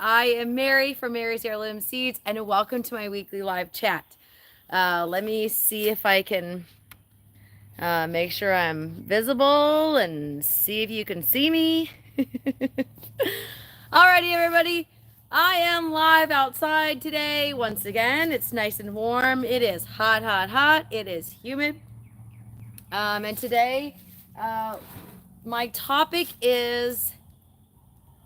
I am Mary from Mary's Heirloom Seeds, and welcome to my weekly live chat. Let me see if I can make sure I'm visible and see if you can see me. Alrighty, everybody. I am live outside today. Once again, it's nice and warm. It is hot, hot, hot. It is humid. And today, my topic is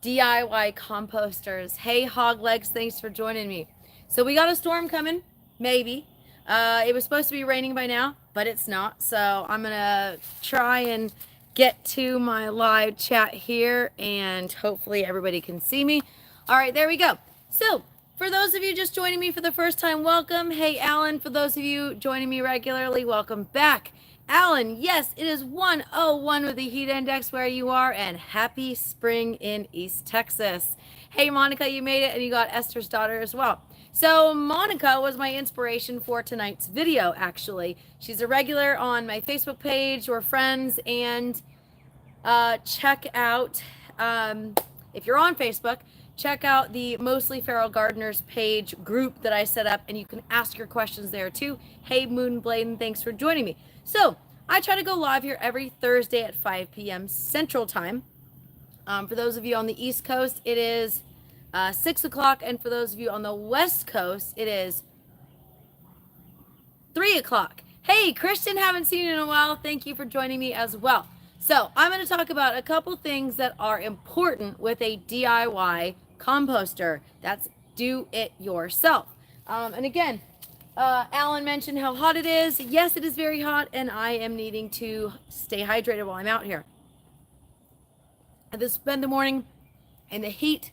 DIY composters. Hey, hog legs, thanks for joining me. So we got a storm coming, maybe. It was supposed to be raining by now, but it's not. So I'm gonna try and get to my live chat here, and hopefully everybody can see me. All right, there we go. So for those of you just joining me for the first time, welcome. Hey, Alan, for those of you joining me regularly, welcome back. Alan, yes, it is 101 with the heat index where you are, and happy spring in East Texas. Hey, Monica, you made it, and you got Esther's daughter as well. So Monica was my inspiration for tonight's video, actually. She's a regular on my Facebook page. We're friends, and check out, if you're on Facebook, check out the Mostly Feral Gardeners page group that I set up, and you can ask your questions there too. Hey, Moonblade, thanks for joining me. So I try to go live here every Thursday at 5 p.m. Central Time. For those of you on the East Coast, it is 6 o'clock, and for those of you on the West Coast, it is 3 o'clock. Hey, Christian, haven't seen you in a while. Thank you for joining me as well. So I'm going to talk about a couple things that are important with a DIY composter. That's do it yourself. And again, Alan mentioned how hot it is. Yes, it is very hot, and I am needing to stay hydrated while I'm out here. I just spend the morning in the heat,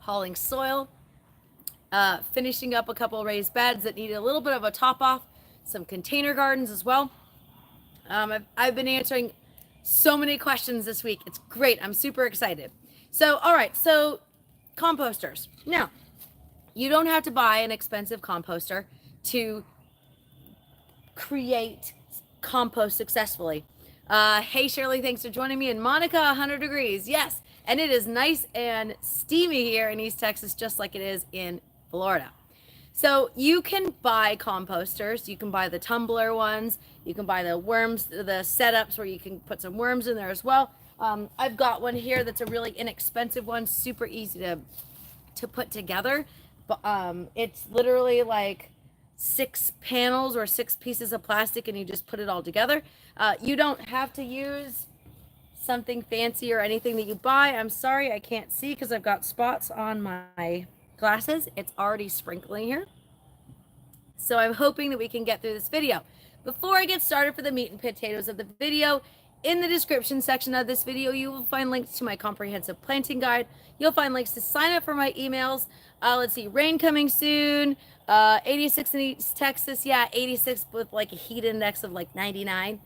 hauling soil, finishing up a couple raised beds that need a little bit of a top off, some container gardens as well. I've been answering so many questions this week. It's great. I'm super excited. So, all right. So composters. Now, you don't have to buy an expensive composter to create compost successfully. Hey, Shirley, thanks for joining me. And Monica, 100 degrees. Yes. And it is nice and steamy here in East Texas, just like it is in Florida. So you can buy composters. You can buy the tumbler ones. You can buy the worms, the setups where you can put some worms in there as well. I've got one here that's a really inexpensive one, super easy to put together. But it's literally like 6 panels or 6 pieces of plastic, and you just put it all together. You don't have to use something fancy or anything that you buy. I'm sorry, I can't see because I've got spots on my glasses. It's already sprinkling here. So I'm hoping that we can get through this video. Before I get started for the meat and potatoes of the video, in the description section of this video, you will find links to my comprehensive planting guide. You'll find links to sign up for my emails. Let's see, rain coming soon. 86 in East Texas. Yeah, 86 with like a heat index of like 99.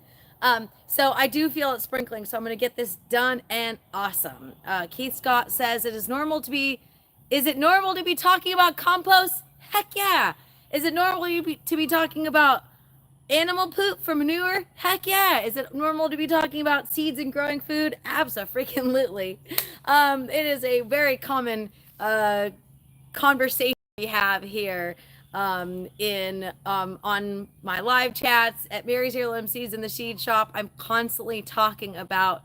So I do feel it sprinkling, so I'm going to get this done and awesome. Keith Scott says, is it normal to be talking about compost? Heck yeah. Is it normal to be talking about animal poop for manure? Heck yeah. Is it normal to be talking about seeds and growing food? Abso-freaking-lutely. It is a very common conversation we have here on my live chats at Mary's Heirloom Seeds in the Seed Shop. I'm constantly talking about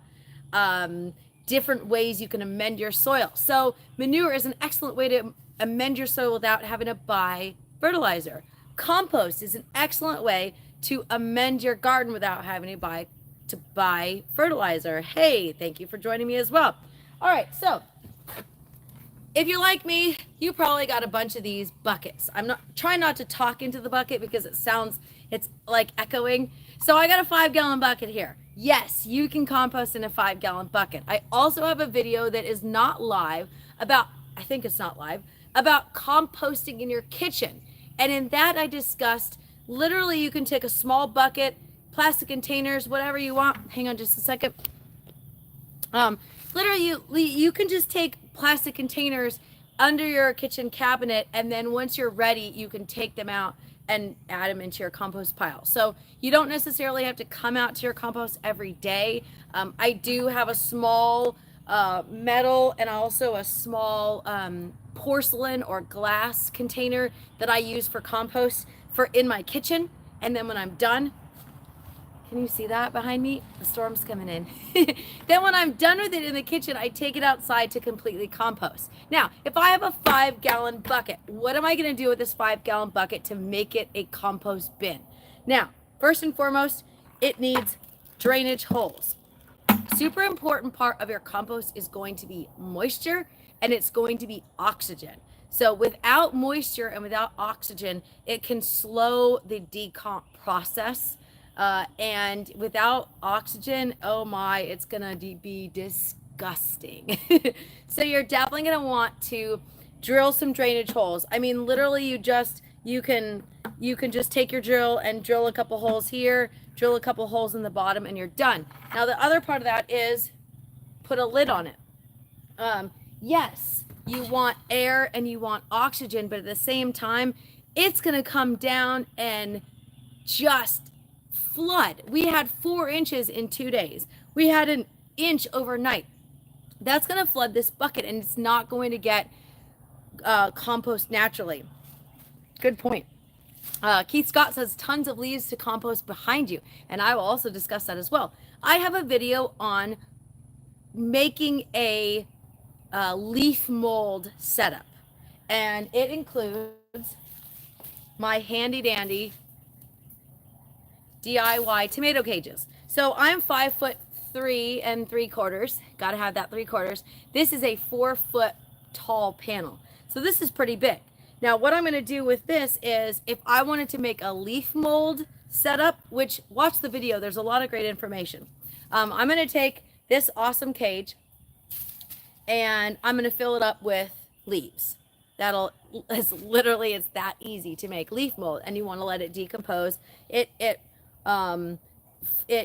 different ways you can amend your soil. So manure is an excellent way to amend your soil without having to buy fertilizer. Compost is an excellent way to amend your garden without having to buy fertilizer. Hey, thank you for joining me as well. All right, so if you're like me, you probably got a bunch of these buckets. I'm not trying not to talk into the bucket because it's like echoing. So I got a 5-gallon bucket here. Yes, you can compost in a 5-gallon bucket. I also have a video that is not live about composting in your kitchen. And in that I discussed, literally you can take a small bucket, plastic containers, whatever you want. Hang on just a second. Literally you can just take plastic containers under your kitchen cabinet, and then once you're ready, you can take them out and add them into your compost pile. So you don't necessarily have to come out to your compost every day. I do have a small metal and also a small porcelain or glass container that I use for compost for in my kitchen. And then when I'm done, can you see that behind me? The storm's coming in. Then when I'm done with it in the kitchen, I take it outside to completely compost. Now, if I have a 5-gallon bucket, what am I going to do with this 5-gallon bucket to make it a compost bin? Now, first and foremost, it needs drainage holes. Super important part of your compost is going to be moisture, and it's going to be oxygen. So without moisture and without oxygen, it can slow the decomp process. And without oxygen, oh my, it's gonna be disgusting. So you're definitely gonna want to drill some drainage holes. I mean, literally, you can just take your drill and drill a couple holes here, drill a couple holes in the bottom, and you're done. Now the other part of that is put a lid on it. Yes, you want air and you want oxygen, but at the same time, it's gonna come down and just flood. We had 4 inches in 2 days. We had an inch overnight. That's going to flood this bucket, and it's not going to get compost naturally. Good point. Keith Scott says tons of leaves to compost behind you, and I will also discuss that as well. I have a video on making a leaf mold setup, and it includes my handy dandy DIY tomato cages. So I'm 5'3" 3/4. Got to have that 3/4. This is a 4-foot tall panel. So this is pretty big. Now what I'm going to do with this is, if I wanted to make a leaf mold setup, which watch the video, there's a lot of great information. I'm going to take this awesome cage and I'm going to fill it up with leaves. It's that easy to make leaf mold, and you want to let it decompose. It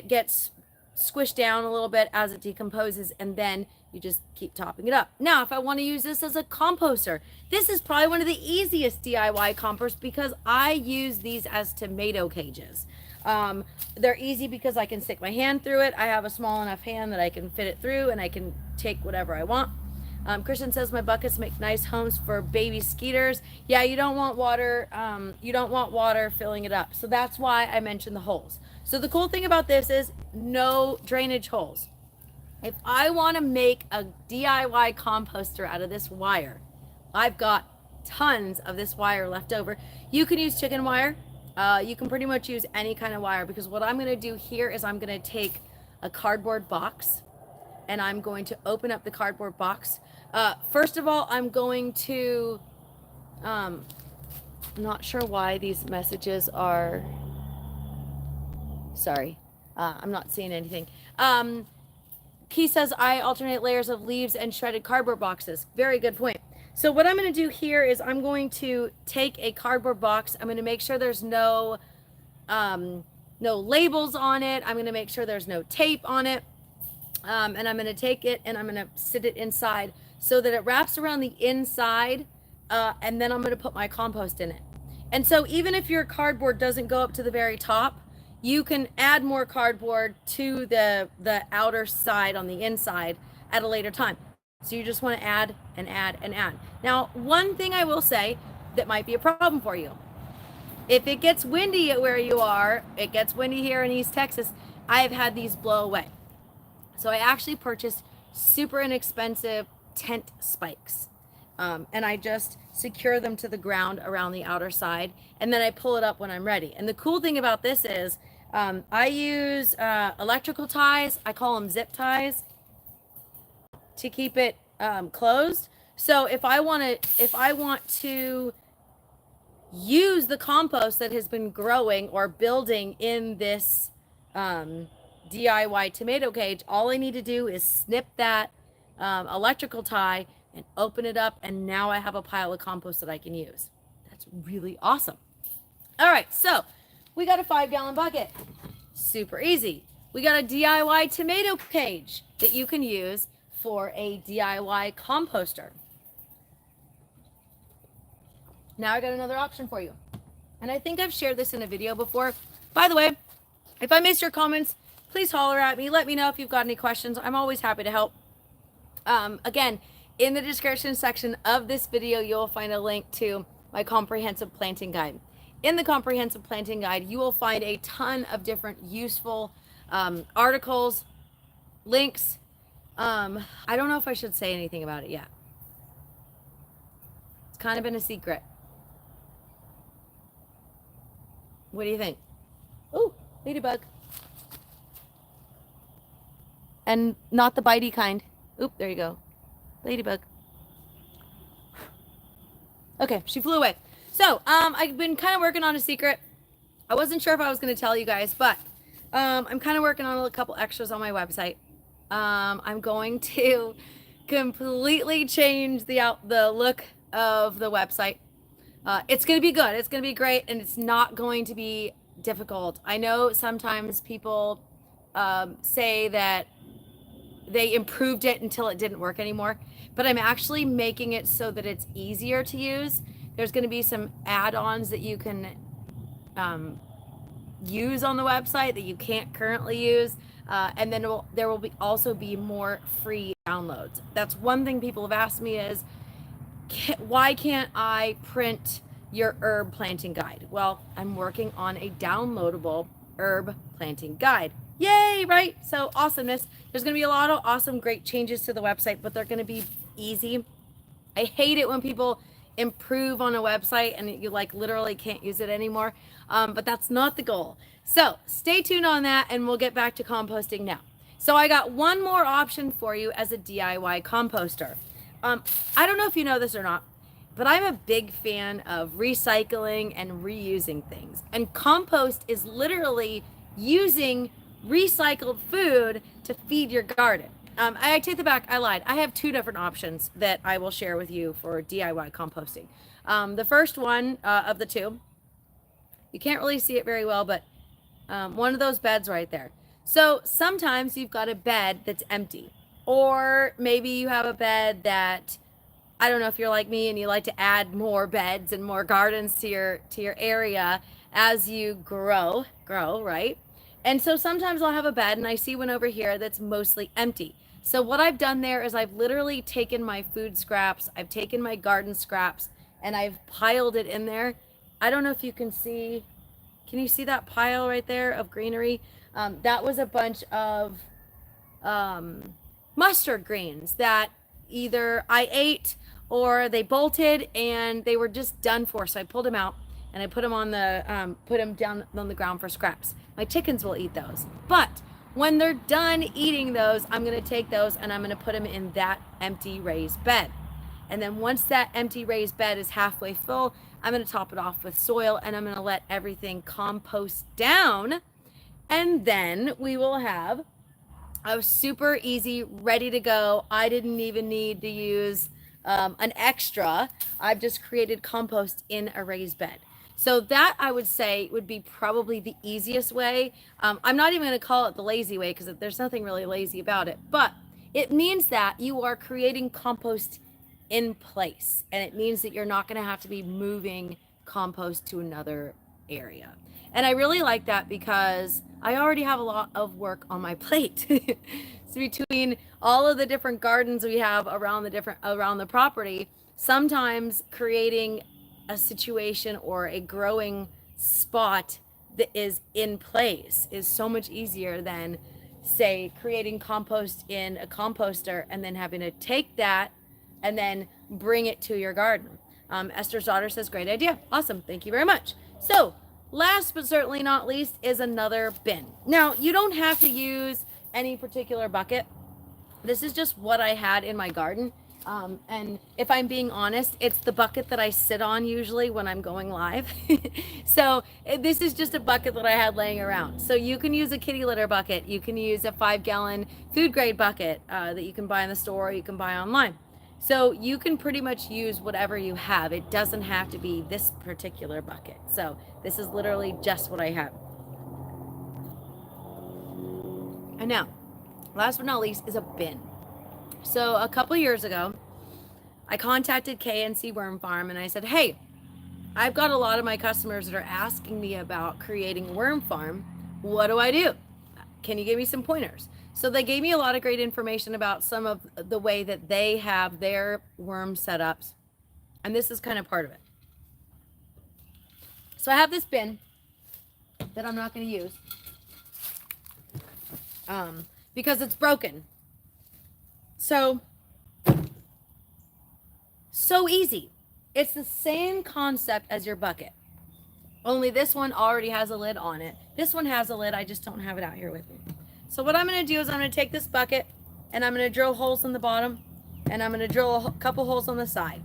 gets squished down a little bit as it decomposes, and then you just keep topping it up. Now, if I want to use this as a composter, this is probably one of the easiest DIY composters because I use these as tomato cages. They're easy because I can stick my hand through it. I have a small enough hand that I can fit it through, and I can take whatever I want. Christian says my buckets make nice homes for baby skeeters. Yeah, you don't want water. You don't want water filling it up. So that's why I mentioned the holes. So the cool thing about this is no drainage holes. If I want to make a DIY composter out of this wire, I've got tons of this wire left over. You can use chicken wire. You can pretty much use any kind of wire, because what I'm going to do here is I'm going to take a cardboard box and I'm going to open up the cardboard box. First of all, I'm going to, I'm not sure why these messages are, sorry, I'm not seeing anything. Key says, I alternate layers of leaves and shredded cardboard boxes. Very good point. So what I'm going to do here is I'm going to take a cardboard box. I'm going to make sure there's no labels on it. I'm going to make sure there's no tape on it. And I'm going to take it and I'm going to sit it inside so that it wraps around the inside. And then I'm going to put my compost in it. And so even if your cardboard doesn't go up to the very top, you can add more cardboard to the outer side on the inside at a later time. So you just want to add and add and add. Now, one thing I will say that might be a problem for you. If it gets windy at where you are, it gets windy here in East Texas, I've had these blow away. So I actually purchased super inexpensive tent spikes. And I just secure them to the ground around the outer side. And then I pull it up when I'm ready. And the cool thing about this is I use electrical ties. I call them zip ties to keep it closed. So if I want to use the compost that has been growing or building in this DIY tomato cage, all I need to do is snip that electrical tie and open it up, and now I have a pile of compost that I can use. That's really awesome. All right, so we got a 5-gallon bucket. Super easy. We got a DIY tomato cage that you can use for a DIY composter. Now I got another option for you. And I think I've shared this in a video before. By the way, if I missed your comments, please holler at me. Let me know if you've got any questions. I'm always happy to help. Again, in the description section of this video, you'll find a link to my comprehensive planting guide. In the comprehensive planting guide, you will find a ton of different useful articles, links. I don't know if I should say anything about it yet. It's kind of been a secret. What do you think? Oh, ladybug. And not the bitey kind. Oop, there you go. Ladybug. Okay, she flew away. So, I've been kind of working on a secret. I wasn't sure if I was going to tell you guys, but I'm kind of working on a couple extras on my website. I'm going to completely change the look of the website. It's going to be good. It's going to be great, and it's not going to be difficult. I know sometimes people say that they improved it until it didn't work anymore, but I'm actually making it so that it's easier to use. There's going to be some add-ons that you can use on the website that you can't currently use, and then there will also be more free downloads. That's one thing people have asked me is, why can't I print your herb planting guide? Well, I'm working on a downloadable herb planting guide. Yay, right? So awesomeness. There's going to be a lot of awesome, great changes to the website, but they're going to be easy. I hate it when people improve on a website and you like literally can't use it anymore. But that's not the goal. So stay tuned on that, and we'll get back to composting now. So I got one more option for you as a DIY composter. I don't know if you know this or not, but I'm a big fan of recycling and reusing things. And compost is literally using recycled food to feed your garden. I take the back, I lied. I have two different options that I will share with you for DIY composting. The first one of the two, you can't really see it very well, but one of those beds right there. So sometimes you've got a bed that's empty. Or maybe you have a bed that, I don't know if you're like me and you like to add more beds and more gardens to your area as you grow, right? And so sometimes I'll have a bed and I see one over here that's mostly empty. So what I've done there is I've literally taken my food scraps, I've taken my garden scraps, and I've piled it in there. I don't know if you can see, can you see that pile right there of greenery? That was a bunch of mustard greens that either I ate or they bolted and they were just done for. So I pulled them out and I put them on put them down on the ground for scraps. My chickens will eat those. But when they're done eating those, I'm going to take those and I'm going to put them in that empty raised bed. And then once that empty raised bed is halfway full, I'm going to top it off with soil and I'm going to let everything compost down. And then we will have a super easy, ready to go. I didn't even need to use an extra. I've just created compost in a raised bed. So that I would say would be probably the easiest way. I'm not even going to call it the lazy way because there's nothing really lazy about it, but it means that you are creating compost in place, and it means that you're not going to have to be moving compost to another area. And I really like that because I already have a lot of work on my plate. So between all of the different gardens we have around the property, sometimes creating a situation or a growing spot that is in place is so much easier than, say, creating compost in a composter and then having to take that and then bring it to your garden. Esther's daughter says, great idea. Awesome. Thank you very much. So last but certainly not least is another bin. Now, you don't have to use any particular bucket. This is just what I had in my garden. And if I'm being honest, it's the bucket that I sit on usually when I'm going live. So this is just a bucket that I had laying around. So you can use a kitty litter bucket. You can use a 5-gallon food grade bucket that you can buy in the store or you can buy online. So you can pretty much use whatever you have. It doesn't have to be this particular bucket. So this is literally just what I have. And now, last but not least is a bin. So a couple years ago, I contacted KNC Worm Farm and I said, hey, I've got a lot of my customers that are asking me about creating a worm farm. What do I do? Can you give me some pointers? So they gave me a lot of great information about some of the way that they have their worm setups. And this is kind of part of it. So I have this bin that I'm not going to use because it's broken. So easy. It's the same concept as your bucket. Only this one already has a lid on it. This one has a lid. I just don't have it out here with me. So what I'm going to do is I'm going to take this bucket and I'm going to drill holes in the bottom and I'm going to drill a couple holes on the side.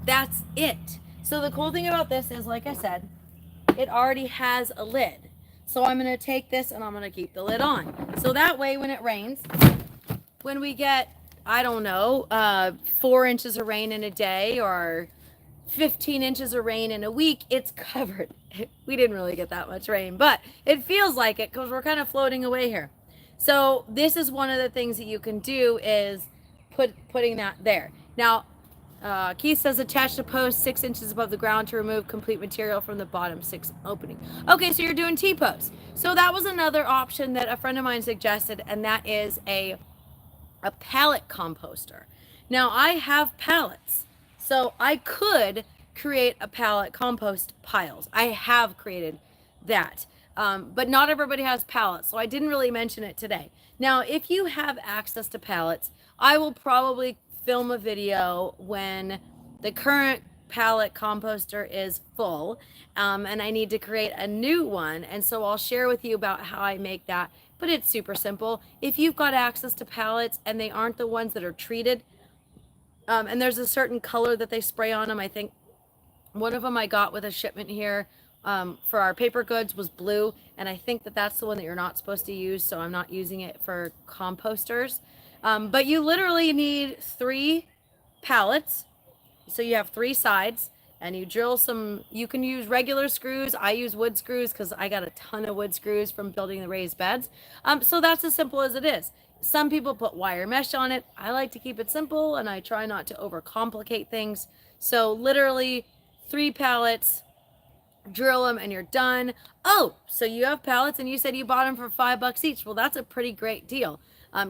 That's it. So the cool thing about this is, like I said, it already has a lid. So I'm going to take this and I'm going to keep the lid on. So that way when it rains, when we get, I don't know, 4 inches of rain in a day or 15 inches of rain in a week, it's covered. We didn't really get that much rain, but it feels like it because we're kind of floating away here. So this is one of the things that you can do is putting that there. Now, Keith says attach a post 6 inches above the ground to remove complete material from the bottom 6 opening. Okay, so you're doing T-posts. So that was another option that a friend of mine suggested, and that is a pallet composter. Now I have pallets. So I could create a pallet compost piles. I have created that. But not everybody has pallets, so I didn't really mention it today. Now, if you have access to pallets, I will probably film a video when the current pallet composter is full, and I need to create a new one. And so I'll share with you about how I make that, but it's super simple. If you've got access to pallets and they aren't the ones that are treated, and there's a certain color that they spray on them. I think one of them I got with a shipment here for our paper goods was blue. And I think that that's the one that you're not supposed to use. So I'm not using it for composters. But you literally need 3 pallets. So you have 3 sides and you drill some, you can use regular screws. I use wood screws because I got a ton of wood screws from building the raised beds. So that's as simple as it is. Some people put wire mesh on it. I like to keep it simple and I try not to overcomplicate things. So literally 3 pallets, drill them and you're done. Oh, so you have pallets and you said you bought them for $5 each. Well, that's a pretty great deal.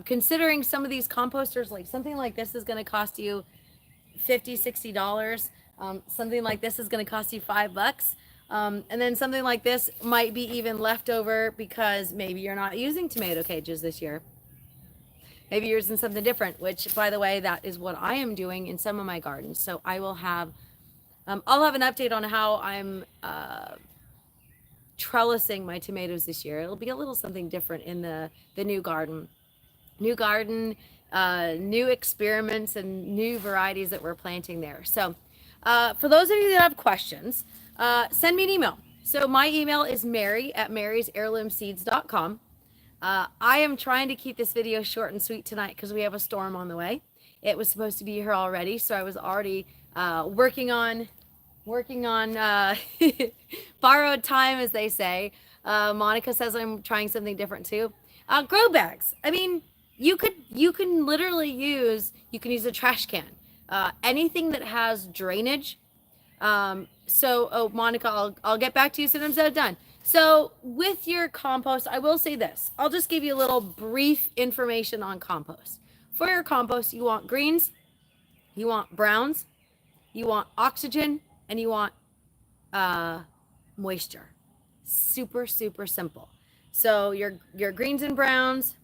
Considering some of these composters, like something like this is going to cost you $50, $60. Something like this is going to cost you $5. And then something like this might be even leftover because maybe you're not using tomato cages this year. Maybe you're using something different, which, by the way, that is what I am doing in some of my gardens. So I will have, I'll have an update on how I'm trellising my tomatoes this year. It'll be a little something different in the new garden. New garden, new experiments, and new varieties that we're planting there. So for those of you that have questions, send me an email. So my email is mary@marysheirloomseeds.com. I am trying to keep this video short and sweet tonight because we have a storm on the way. It was supposed to be here already, so I was already working on borrowed time, as they say. Monica says I'm trying something different too. Grow bags. I mean, you can literally use a trash can. Anything that has drainage. So Monica, I'll get back to you as soon as I'm done. So with your compost, I will say this. I'll just give you a little brief information on compost. For your compost, you want greens, you want browns, you want oxygen, and you want moisture. Super, super simple. So your greens and browns,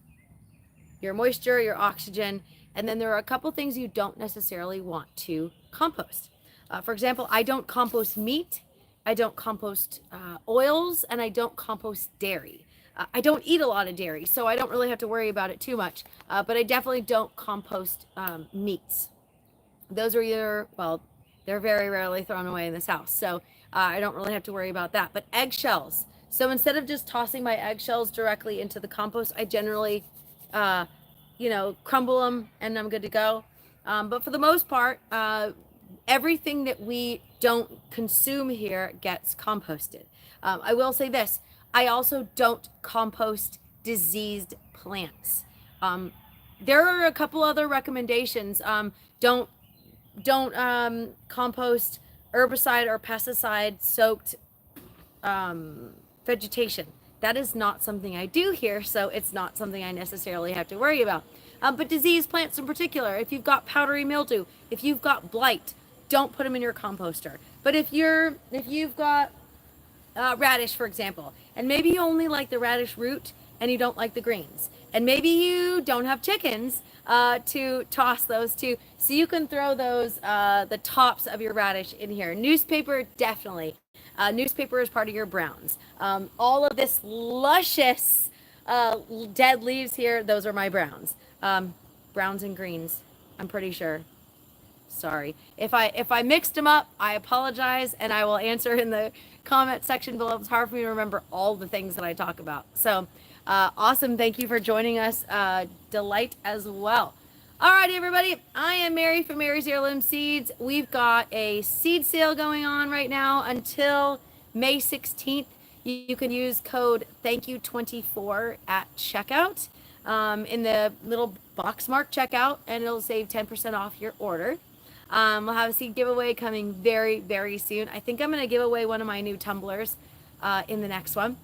your moisture, your oxygen, and then there are a couple things you don't necessarily want to compost. For example, I don't compost meat. I don't compost oils, and I don't compost dairy. I don't eat a lot of dairy, so I don't really have to worry about it too much. But I definitely don't compost meats. Those are either, well, they're very rarely thrown away in this house, so I don't really have to worry about that. But eggshells. So instead of just tossing my eggshells directly into the compost, I generally, crumble them, and I'm good to go. But for the most part, everything that we don't consume here gets composted. I will say this. I also don't compost diseased plants. There are a couple other recommendations. Don't compost herbicide or pesticide soaked vegetation. that is not something I do here, so it's not something I necessarily have to worry about. But disease plants in particular, if you've got powdery mildew, if you've got blight, don't put them in your composter. But if you've got radish, for example, and maybe you only like the radish root and you don't like the greens, and maybe you don't have chickens to toss those to, so you can throw those the tops of your radish in here. Newspaper, definitely. Newspaper is part of your browns. All of this luscious dead leaves here, those are my browns. Browns and greens, I'm pretty sure. Sorry if I mixed them up, I apologize, and I will answer in the comment section below. It's hard for me to remember all the things that I talk about. So awesome, thank you for joining us. Delight as well. All right, everybody, I am Mary from Mary's Heirloom Seeds. We've got a seed sale going on right now until May 16th. You can use code THANKYOU24 at checkout in the little box mark checkout, and it'll save 10% off your order. We'll have a seed giveaway coming very, very soon. I think I'm going to give away one of my new tumblers in the next one.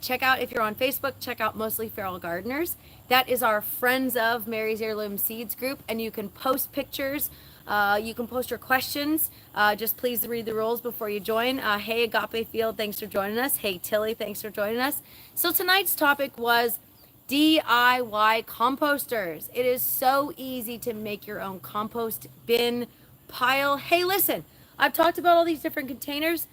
Check out, if you're on Facebook, check out Mostly Feral Gardeners. That is our Friends of Mary's Heirloom Seeds group, and you can post pictures. You can post your questions. Just please read the rules before you join. Hey, Agape Field, thanks for joining us. Hey, Tilly, thanks for joining us. So tonight's topic was DIY composters. It is so easy to make your own compost bin pile. Hey, listen, I've talked about all these different containers.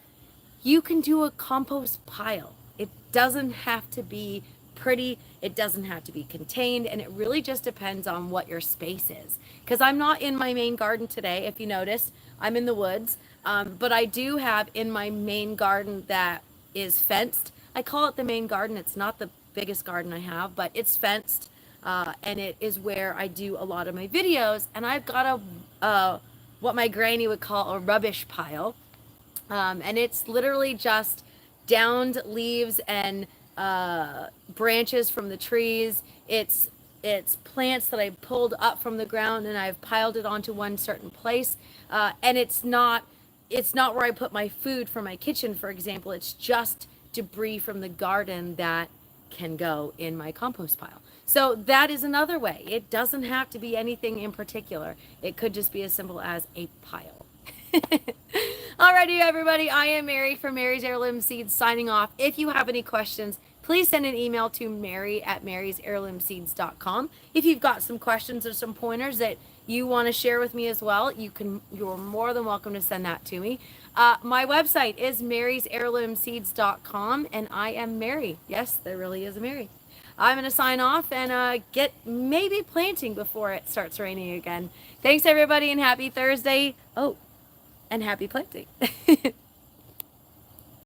You can do a compost pile. It doesn't have to be pretty. It doesn't have to be contained. And it really just depends on what your space is. Because I'm not in my main garden today. If you notice, I'm in the woods. But I do have in my main garden that is fenced. I call it the main garden. It's not the biggest garden I have, but it's fenced. And it is where I do a lot of my videos. And I've got a what my granny would call a rubbish pile. And it's literally just downed leaves and branches from the trees. It's plants that I pulled up from the ground and I've piled it onto one certain place. And it's not where I put my food for my kitchen, for example. It's just debris from the garden that can go in my compost pile. So that is another way. It doesn't have to be anything in particular. It could just be as simple as a pile. Alrighty, everybody, I am Mary from Mary's Heirloom Seeds signing off. If you have any questions, please send an email to mary@marysheirloomseeds.com. If you've got some questions or some pointers that you want to share with me as well, you're more than welcome to send that to me. My website is marysheirloomseeds.com, and I am Mary. Yes, there really is a Mary. I'm going to sign off and get maybe planting before it starts raining again. Thanks, everybody, and happy Thursday. Oh, and happy planting.